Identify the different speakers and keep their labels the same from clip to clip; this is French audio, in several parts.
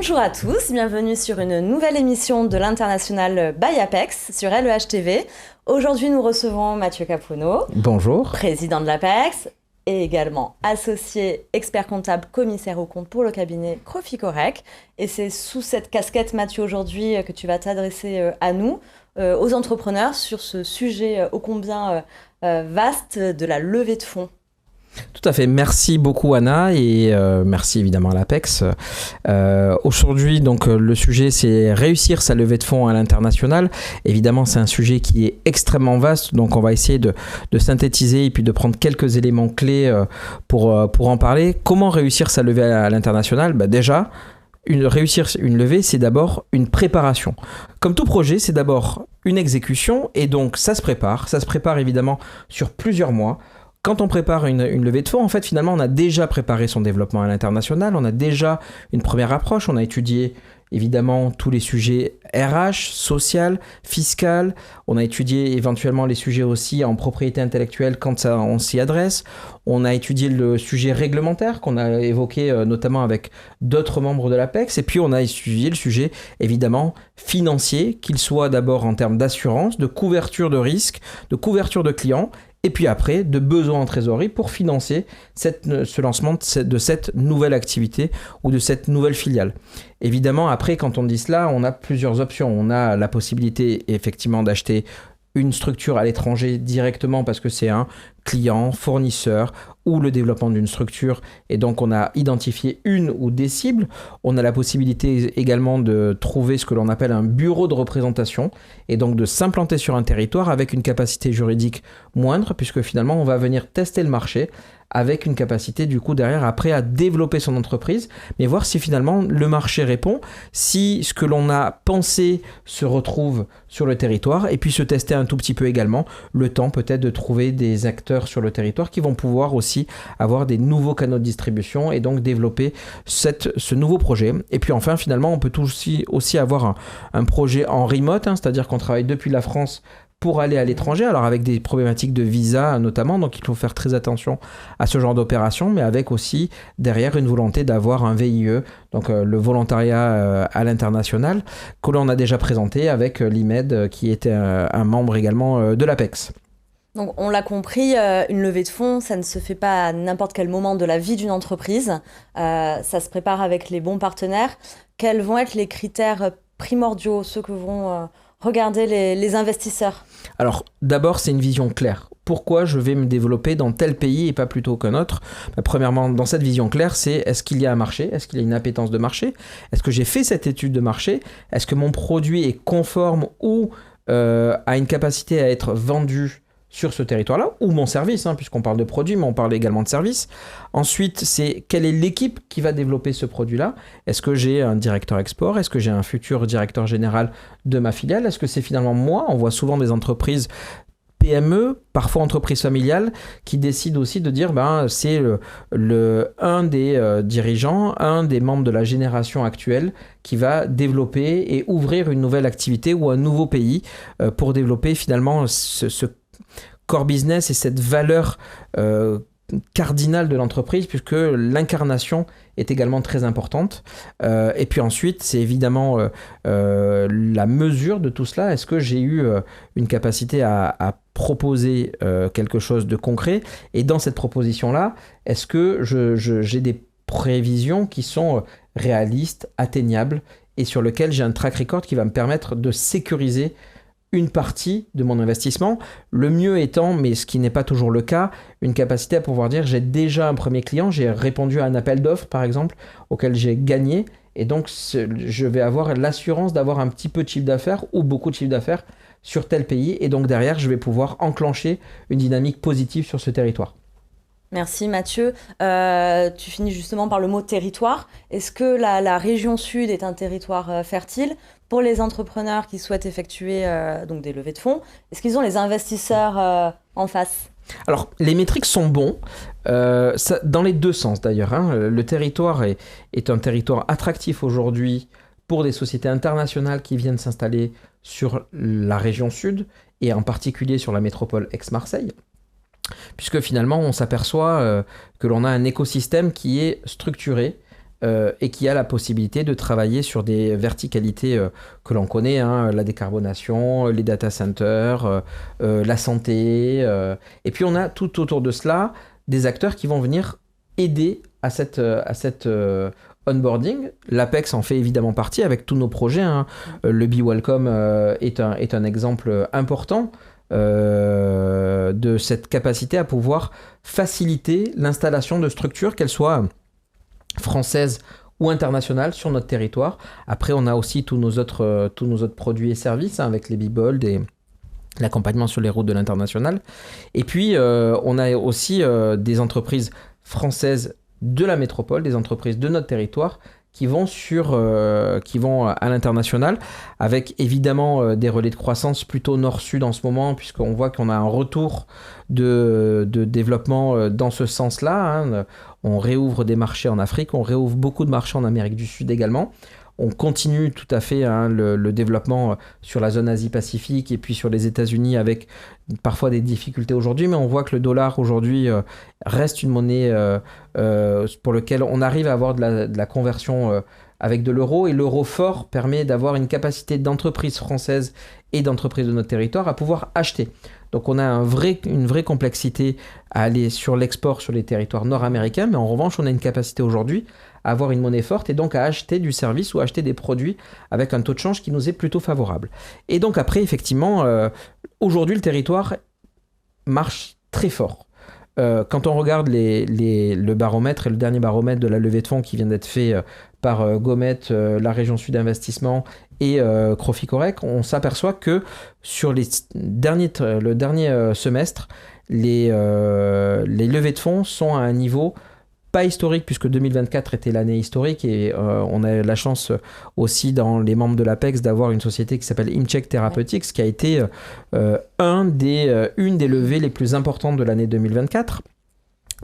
Speaker 1: Bonjour à tous, bienvenue sur une nouvelle émission de l'International by Apex sur LEH TV. Aujourd'hui, nous recevons Mathieu Capuano.
Speaker 2: Bonjour.
Speaker 1: Président de l'Apex et également associé expert comptable commissaire aux comptes pour le cabinet Crofi Correc. Et c'est sous cette casquette, Mathieu, aujourd'hui que tu vas t'adresser à nous, aux entrepreneurs, sur ce sujet ô combien vaste de la levée de fonds.
Speaker 2: Tout à fait. Merci beaucoup Anna et merci évidemment à l'Apex. Aujourd'hui, donc le sujet c'est réussir sa levée de fonds à l'international. Évidemment, c'est un sujet qui est extrêmement vaste, donc on va essayer de synthétiser et puis de prendre quelques éléments clés pour en parler. Comment réussir sa levée à l'international ? Déjà, réussir une levée, c'est d'abord une préparation. Comme tout projet, c'est d'abord une exécution et donc ça se prépare. Ça se prépare évidemment sur plusieurs mois. Quand on prépare une levée de fonds, en fait, finalement, on a déjà préparé son développement à l'international, on a déjà une première approche, on a étudié évidemment tous les sujets RH, social, fiscal, on a étudié éventuellement les sujets aussi en propriété intellectuelle quand on s'y adresse, on a étudié le sujet réglementaire qu'on a évoqué notamment avec d'autres membres de l'Apex, et puis on a étudié le sujet évidemment financier, qu'il soit d'abord en termes d'assurance, de couverture de risque, de couverture de clients, et puis après, de besoins en trésorerie pour financer ce lancement de cette nouvelle activité ou de cette nouvelle filiale. Évidemment, après, quand on dit cela, on a plusieurs options. On a la possibilité, effectivement, d'acheter une structure à l'étranger directement parce que c'est un client, fournisseur ou le développement d'une structure et donc on a identifié une ou des cibles. On a la possibilité également de trouver ce que l'on appelle un bureau de représentation et donc de s'implanter sur un territoire avec une capacité juridique moindre puisque finalement on va venir tester le marché avec une capacité du coup derrière après à développer son entreprise, mais voir si finalement le marché répond, si ce que l'on a pensé se retrouve sur le territoire et puis se tester un tout petit peu également, le temps peut-être de trouver des acteurs sur le territoire qui vont pouvoir aussi avoir des nouveaux canaux de distribution et donc développer ce nouveau projet. Et puis enfin finalement on peut aussi avoir un projet en remote, c'est-à-dire qu'on travaille depuis la France pour aller à l'étranger, alors avec des problématiques de visa notamment, donc il faut faire très attention à ce genre d'opération, mais avec aussi derrière une volonté d'avoir un VIE, donc le volontariat à l'international, que l'on a déjà présenté avec l'IMED qui était un membre également de l'Apex.
Speaker 1: Donc on l'a compris, une levée de fonds, ça ne se fait pas à n'importe quel moment de la vie d'une entreprise, ça se prépare avec les bons partenaires. Quels vont être les critères primordiaux, ceux que vont regarder les investisseurs ?
Speaker 2: Alors d'abord c'est une vision claire. Pourquoi je vais me développer dans tel pays et pas plutôt qu'un autre ? Premièrement, dans cette vision claire, c'est est-ce qu'il y a un marché ? Est-ce qu'il y a une appétence de marché ? Est-ce que j'ai fait cette étude de marché ? Est-ce que mon produit est conforme ou a une capacité à être vendu sur ce territoire-là, ou mon service, puisqu'on parle de produit, mais on parle également de service. Ensuite, c'est quelle est l'équipe qui va développer ce produit-là ? Est-ce que j'ai un directeur export ? Est-ce que j'ai un futur directeur général de ma filiale ? Est-ce que c'est finalement moi ? On voit souvent des entreprises PME, parfois entreprises familiales, qui décident aussi de dire c'est un des dirigeants, un des membres de la génération actuelle qui va développer et ouvrir une nouvelle activité ou un nouveau pays pour développer finalement ce core business et cette valeur cardinale de l'entreprise, puisque l'incarnation est également très importante. Et puis ensuite, c'est évidemment la mesure de tout cela. Est-ce que j'ai eu une capacité à proposer quelque chose de concret ? Et dans cette proposition-là, est-ce que j'ai des prévisions qui sont réalistes, atteignables, et sur lesquelles j'ai un track record qui va me permettre de sécuriser une partie de mon investissement, le mieux étant, mais ce qui n'est pas toujours le cas, une capacité à pouvoir dire j'ai déjà un premier client, j'ai répondu à un appel d'offres par exemple, auquel j'ai gagné, et donc je vais avoir l'assurance d'avoir un petit peu de chiffre d'affaires ou beaucoup de chiffre d'affaires sur tel pays, et donc derrière je vais pouvoir enclencher une dynamique positive sur ce territoire.
Speaker 1: Merci Mathieu. Tu finis justement par le mot territoire. Est-ce que la région sud est un territoire fertile pour les entrepreneurs qui souhaitent effectuer donc des levées de fonds ? Est-ce qu'ils ont les investisseurs en face ?
Speaker 2: Alors, les métriques sont bons, dans les deux sens d'ailleurs. Le territoire est un territoire attractif aujourd'hui pour des sociétés internationales qui viennent s'installer sur la région sud et en particulier sur la métropole Aix-Marseille. Puisque finalement, on s'aperçoit que l'on a un écosystème qui est structuré et qui a la possibilité de travailler sur des verticalités que l'on connaît, la décarbonation, les data centers, la santé. Et puis on a tout autour de cela des acteurs qui vont venir aider à cette onboarding. L'Apex en fait évidemment partie avec tous nos projets. Le Be Welcome est un exemple important de cette capacité à pouvoir faciliter l'installation de structures, qu'elles soient françaises ou internationales sur notre territoire. Après, on a aussi tous nos autres produits et services avec les Be-Bold et l'accompagnement sur les routes de l'international. Et puis, on a aussi des entreprises françaises de la métropole, des entreprises de notre territoire qui vont à l'international, avec évidemment des relais de croissance plutôt nord-sud en ce moment, puisqu'on voit qu'on a un retour de développement dans ce sens-là. On réouvre des marchés en Afrique, on réouvre beaucoup de marchés en Amérique du Sud également. On continue tout à fait le développement sur la zone Asie-Pacifique et puis sur les États-Unis avec parfois des difficultés aujourd'hui, mais on voit que le dollar aujourd'hui reste une monnaie pour laquelle on arrive à avoir de la conversion avec de l'euro, et l'euro fort permet d'avoir une capacité d'entreprises françaises et d'entreprises de notre territoire à pouvoir acheter. Donc on a une vraie complexité à aller sur l'export sur les territoires nord-américains, mais en revanche on a une capacité aujourd'hui à avoir une monnaie forte et donc à acheter du service ou acheter des produits avec un taux de change qui nous est plutôt favorable. Et donc après, effectivement, aujourd'hui, le territoire marche très fort. Quand on regarde le baromètre et le dernier baromètre de la levée de fonds qui vient d'être fait par Gomet, la région Sud Investissement et Croficorec, on s'aperçoit que sur le dernier semestre, les levées de fonds sont à un niveau pas historique, puisque 2024 était l'année historique, et on a la chance aussi dans les membres de l'Apex d'avoir une société qui s'appelle ImCheck Therapeutics, qui a été une des levées les plus importantes de l'année 2024.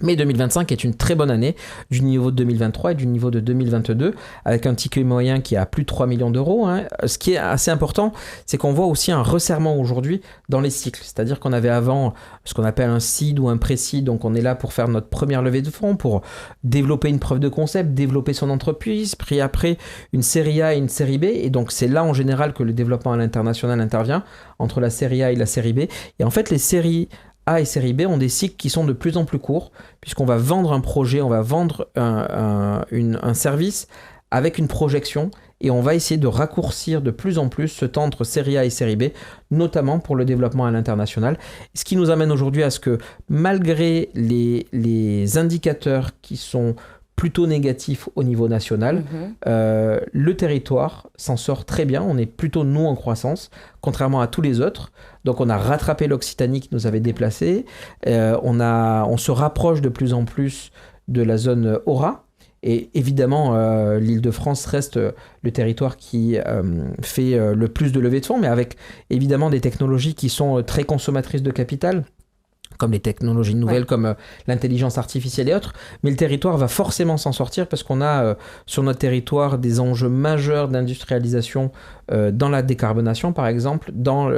Speaker 2: Mais 2025 est une très bonne année du niveau de 2023 et du niveau de 2022, avec un ticket moyen qui est à plus de 3 millions d'euros. Ce qui est assez important, c'est qu'on voit aussi un resserrement aujourd'hui dans les cycles. C'est-à-dire qu'on avait avant ce qu'on appelle un seed ou un pré-seed, donc on est là pour faire notre première levée de fonds, pour développer une preuve de concept, développer son entreprise, puis après une série A et une série B, et donc c'est là en général que le développement à l'international intervient, entre la série A et la série B. Et en fait, les séries A et série B ont des cycles qui sont de plus en plus courts, puisqu'on va vendre un projet, on va vendre un service avec une projection, et on va essayer de raccourcir de plus en plus ce temps entre série A et série B, notamment pour le développement à l'international. Ce qui nous amène aujourd'hui à ce que, malgré les indicateurs qui sont plutôt négatif au niveau national, le territoire s'en sort très bien. On est plutôt, nous, en croissance, contrairement à tous les autres. Donc on a rattrapé l'Occitanie qui nous avait déplacés. On se rapproche de plus en plus de la zone Aura. Et évidemment, l'Île-de-France reste le territoire qui fait le plus de levées de fonds, mais avec évidemment des technologies qui sont très consommatrices de capital, comme les technologies nouvelles, comme l'intelligence artificielle et autres. Mais le territoire va forcément s'en sortir, parce qu'on a sur notre territoire des enjeux majeurs d'industrialisation dans la décarbonation, par exemple, dans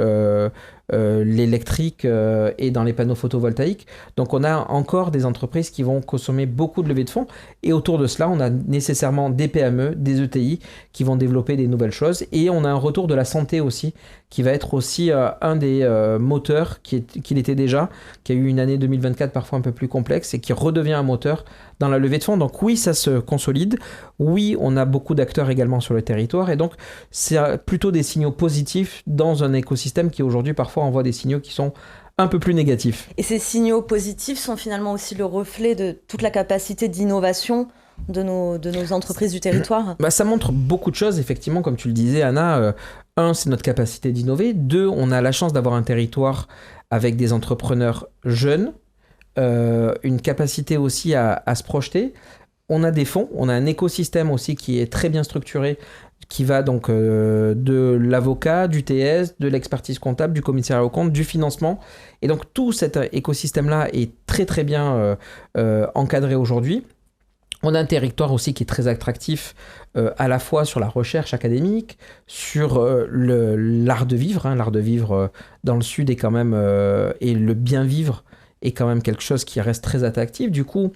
Speaker 2: l'électrique et dans les panneaux photovoltaïques. Donc on a encore des entreprises qui vont consommer beaucoup de levées de fonds, et autour de cela on a nécessairement des PME, des ETI qui vont développer des nouvelles choses, et on a un retour de la santé aussi qui va être aussi un des moteurs qu'il était déjà, qui a eu une année 2024 parfois un peu plus complexe et qui redevient un moteur dans la levée de fonds. Donc oui, ça se consolide, oui, on a beaucoup d'acteurs également sur le territoire, et donc c'est plutôt des signaux positifs dans un écosystème qui aujourd'hui parfois envoie des signaux qui sont un peu plus négatifs.
Speaker 1: Et ces signaux positifs sont finalement aussi le reflet de toute la capacité d'innovation de nos entreprises du territoire.
Speaker 2: Ça montre beaucoup de choses, effectivement, comme tu le disais, Anna. Un, c'est notre capacité d'innover. Deux, on a la chance d'avoir un territoire avec des entrepreneurs jeunes, une capacité aussi à se projeter. On a des fonds, on a un écosystème aussi qui est très bien structuré, qui va donc de l'avocat, du TS, de l'expertise comptable, du commissariat aux comptes, du financement. Et donc tout cet écosystème-là est très très bien encadré aujourd'hui. On a un territoire aussi qui est très attractif, à la fois sur la recherche académique, sur l'art de vivre. L'art de vivre dans le Sud est quand même, et le bien vivre est quand même quelque chose qui reste très attractif. Du coup,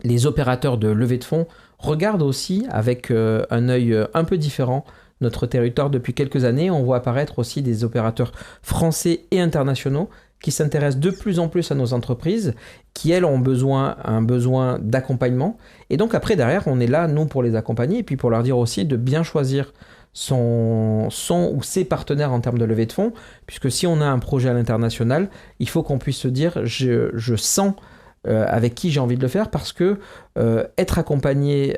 Speaker 2: les opérateurs de levée de fonds regarde aussi avec un œil un peu différent notre territoire depuis quelques années. On voit apparaître aussi des opérateurs français et internationaux qui s'intéressent de plus en plus à nos entreprises, qui elles ont un besoin d'accompagnement. Et donc après, derrière, on est là, nous, pour les accompagner, et puis pour leur dire aussi de bien choisir son ou ses partenaires en termes de levée de fonds, puisque si on a un projet à l'international, il faut qu'on puisse se dire, je sens avec qui j'ai envie de le faire, parce que être accompagné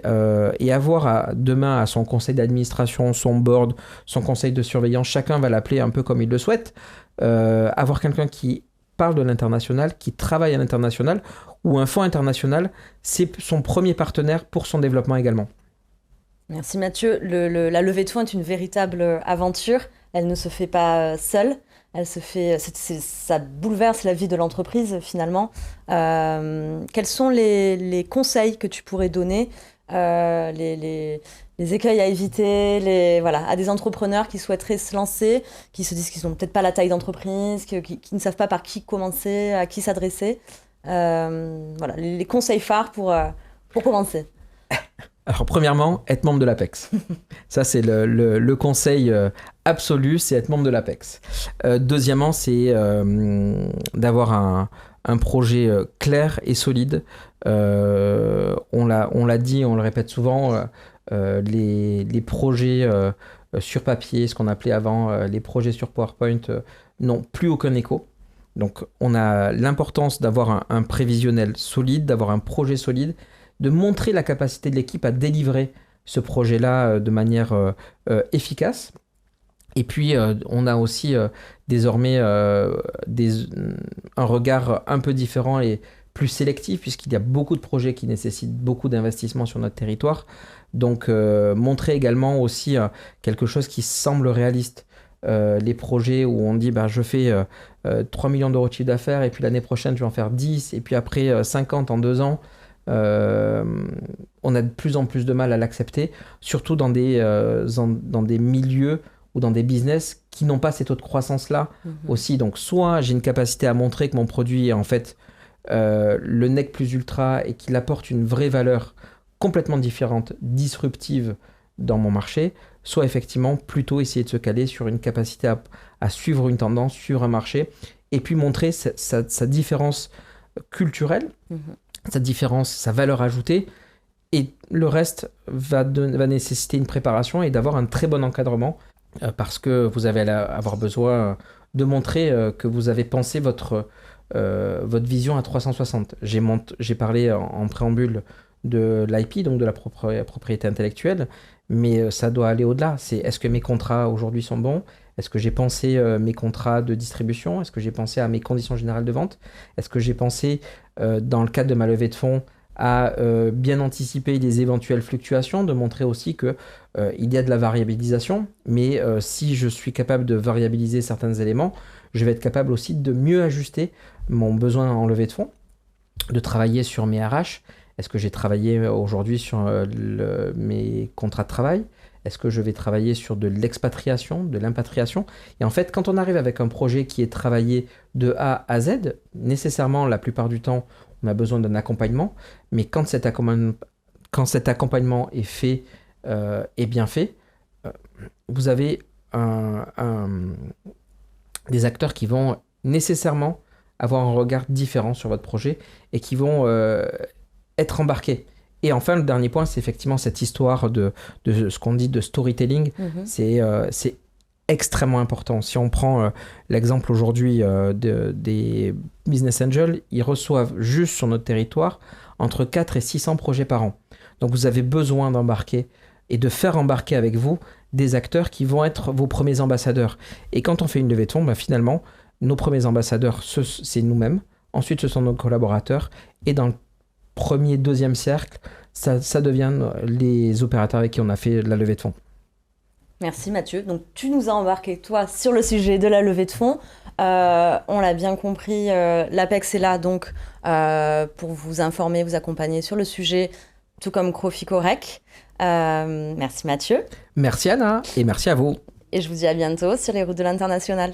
Speaker 2: et avoir demain à son conseil d'administration, son board, son conseil de surveillance, chacun va l'appeler un peu comme il le souhaite, avoir quelqu'un qui parle de l'international, qui travaille à l'international, ou un fonds international, c'est son premier partenaire pour son développement également.
Speaker 1: Merci Mathieu. La levée de fonds est une véritable aventure. Elle ne se fait pas seule. Elle se fait, ça bouleverse la vie de l'entreprise finalement. Quels sont les conseils que tu pourrais donner, les écueils à éviter, voilà, à des entrepreneurs qui souhaiteraient se lancer, qui se disent qu'ils n'ont peut-être pas la taille d'entreprise, qui ne savent pas par qui commencer, à qui s'adresser. Voilà, les conseils phares pour commencer.
Speaker 2: Alors premièrement, être membre de l'APEX. Ça, c'est le conseil absolu, c'est être membre de l'APEX. Deuxièmement, c'est d'avoir un projet clair et solide. On l'a dit, on le répète souvent, les projets sur papier, ce qu'on appelait avant les projets sur PowerPoint, n'ont plus aucun écho. Donc on a l'importance d'avoir un prévisionnel solide, d'avoir un projet solide, de montrer la capacité de l'équipe à délivrer ce projet-là de manière efficace. Et puis, on a aussi désormais un regard un peu différent et plus sélectif, puisqu'il y a beaucoup de projets qui nécessitent beaucoup d'investissement sur notre territoire. Donc, montrer également aussi quelque chose qui semble réaliste. Les projets où on dit je fais 3 millions d'euros de chiffre d'affaires et puis l'année prochaine, je vais en faire 10 et puis après 50 en 2 ans. On a de plus en plus de mal à l'accepter, surtout dans des milieux ou dans des business qui n'ont pas ces taux de croissance-là aussi. Donc, soit j'ai une capacité à montrer que mon produit est en fait le nec plus ultra et qu'il apporte une vraie valeur complètement différente, disruptive dans mon marché, soit effectivement plutôt essayer de se caler sur une capacité à suivre une tendance sur un marché et puis montrer sa différence culturelle, sa différence, sa valeur ajoutée, et le reste va nécessiter une préparation et d'avoir un très bon encadrement parce que vous allez avoir besoin de montrer que vous avez pensé votre vision à 360. J'ai parlé en préambule de l'IP, donc de la propriété intellectuelle, mais ça doit aller au-delà. Est-ce que mes contrats aujourd'hui sont bons ? Est-ce que j'ai pensé mes contrats de distribution ? Est-ce que j'ai pensé à mes conditions générales de vente ? Est-ce que j'ai pensé, dans le cadre de ma levée de fonds, à bien anticiper les éventuelles fluctuations, de montrer aussi qu'il y a de la variabilisation, mais si je suis capable de variabiliser certains éléments, je vais être capable aussi de mieux ajuster mon besoin en levée de fonds, de travailler sur mes RH. Est-ce que j'ai travaillé aujourd'hui sur mes contrats de travail ? Est-ce que je vais travailler sur de l'expatriation, de l'impatriation ? Et en fait, quand on arrive avec un projet qui est travaillé de A à Z, nécessairement, la plupart du temps, on a besoin d'un accompagnement. Mais quand cet accompagnement est fait et bien fait, vous avez des acteurs qui vont nécessairement avoir un regard différent sur votre projet et qui vont être embarqués. Et enfin, le dernier point, c'est effectivement cette histoire de ce qu'on dit de storytelling. C'est extrêmement important. Si on prend l'exemple aujourd'hui des business angels, ils reçoivent juste sur notre territoire entre 4 et 600 projets par an. Donc vous avez besoin d'embarquer et de faire embarquer avec vous des acteurs qui vont être vos premiers ambassadeurs. Et quand on fait une levée de fonds, finalement, nos premiers ambassadeurs, c'est nous-mêmes. Ensuite, ce sont nos collaborateurs. Et dans le premier, deuxième cercle, ça devient les opérateurs avec qui on a fait la levée de fonds.
Speaker 1: Merci Mathieu. Donc tu nous as embarqué, toi, sur le sujet de la levée de fonds. On l'a bien compris, l'APEX est là donc pour vous informer, vous accompagner sur le sujet, tout comme Croficorec. Merci Mathieu.
Speaker 2: Merci Anna et merci à vous.
Speaker 1: Et je vous dis à bientôt sur les routes de l'international.